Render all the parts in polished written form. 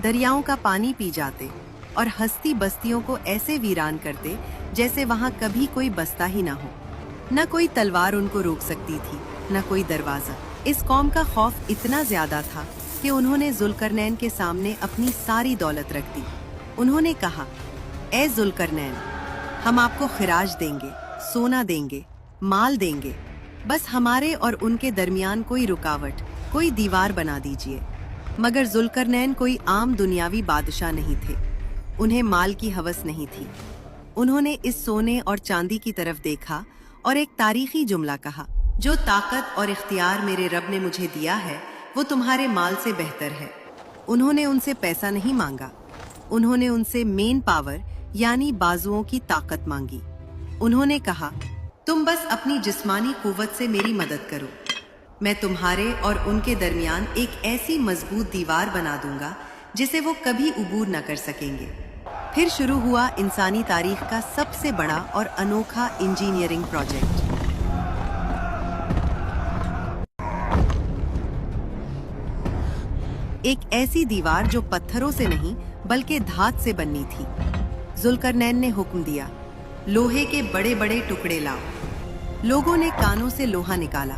दरियाओं का पानी पी जाते और हस्ती बस्तियों को ऐसे वीरान करते जैसे वहां कभी कोई बसता ही ना हो। न कोई तलवार उनको रोक सकती थी, न कोई दरवाजा। इस कौम का खौफ इतना ज्यादा था कि उन्होंने जुल्करनैन के सामने अपनी सारी दौलत रख दी। उन्होंने कहा, ए जुल्करनैन, हम आपको खिराज देंगे, सोना देंगे, माल देंगे, बस हमारे और उनके दरमियान कोई रुकावट, कोई दीवार बना दीजिए। मगर जुल्करनैन कोई आम दुनियावी बादशाह नहीं थे। उन्हें माल की हवस नहीं थी। उन्होंने इस सोने और चांदी की तरफ देखा और एक तारीखी जुमला कहा, जो ताकत और इख्तियार मेरे रब ने मुझे दिया है वो तुम्हारे माल से बेहतर है। उन्होंने उनसे पैसा नहीं मांगा, उन्होंने उनसे मेन पावर यानी बाजुओं की ताकत मांगी। उन्होंने कहा, तुम बस अपनी जिस्मानी कुव्वत से मेरी मदद करो, मैं तुम्हारे और उनके दरमियान एक ऐसी मजबूत दीवार बना दूंगा जिसे वो कभी उबूर न कर सकेंगे। फिर शुरू हुआ इंसानी तारीख का सबसे बड़ा और अनोखा इंजीनियरिंग प्रोजेक्ट। एक ऐसी दीवार जो पत्थरों से नहीं बल्कि धात से बननी थी। जुल्करनैन ने हुक्म दिया, लोहे के बड़े बड़े टुकड़े लाओ। लोगों ने कानों से लोहा निकाला,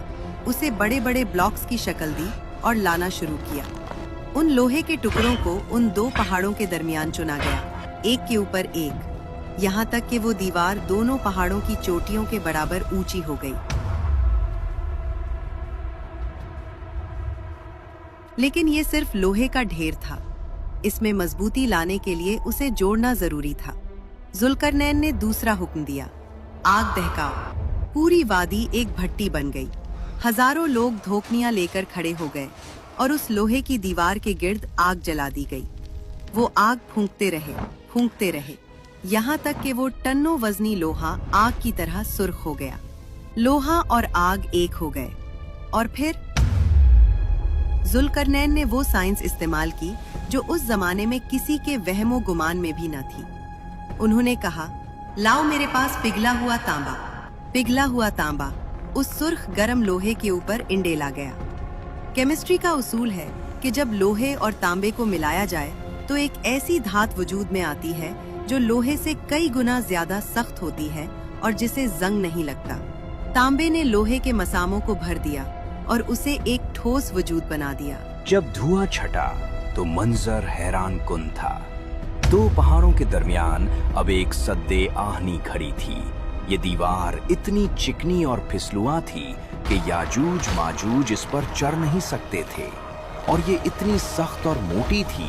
उसे बड़े बड़े ब्लॉक्स की शक्ल दी और लाना शुरू किया। उन लोहे के टुकड़ों को उन दो पहाड़ों के दरमियान चुना गया, एक के ऊपर एक, यहाँ तक कि वो दीवार दोनों पहाड़ों की चोटियों के बराबर ऊंची हो गई। लेकिन ये सिर्फ लोहे का ढेर था। इसमें मजबूती लाने के लिए उसे जोड़ना जरूरी था। जुल्करनैन ने दूसरा हुक्म दिया, आग दहकाओ। पूरी वादी एक भट्टी बन गई। हजारों लोग धोकनियां लेकर खड़े हो गए और उस लोहे की दीवार के गिर्द आग जला दी गई। वो आग फूंकते रहे, यहाँ तक कि वो टन्नों वजनी लोहा आग की तरह सुर्ख हो गया। लोहा और आग एक हो गए। और फिर जुल्करनैन ने वो साइंस इस्तेमाल की जो उस जमाने में किसी के वहमो गुमान में भी न थी। उन्होंने कहा, लाओ मेरे पास पिघला हुआ तांबा। पिघला हुआ तांबा उस सुर्ख गरम लोहे के ऊपर इंडेला गया। केमिस्ट्री का उसूल है कि जब लोहे और तांबे को मिलाया जाए तो एक ऐसी धात वजूद में आती है जो लोहे से कई गुना ज्यादा सख्त होती है और जिसे जंग नहीं लगता। तांबे ने लोहे के मसामों को भर दिया और उसे एक ठोस वजूद बना दिया। जब धुआं छटा तो मंजर हैरान कुन था। दो पहाड़ों के दरमियान अब एक सद्दे आहनी खड़ी थी। ये दीवार इतनी चिकनी और फिसलुआ थी कि याजूज माजूज इस पर चढ़ नहीं सकते थे, और ये इतनी सख्त और मोटी थी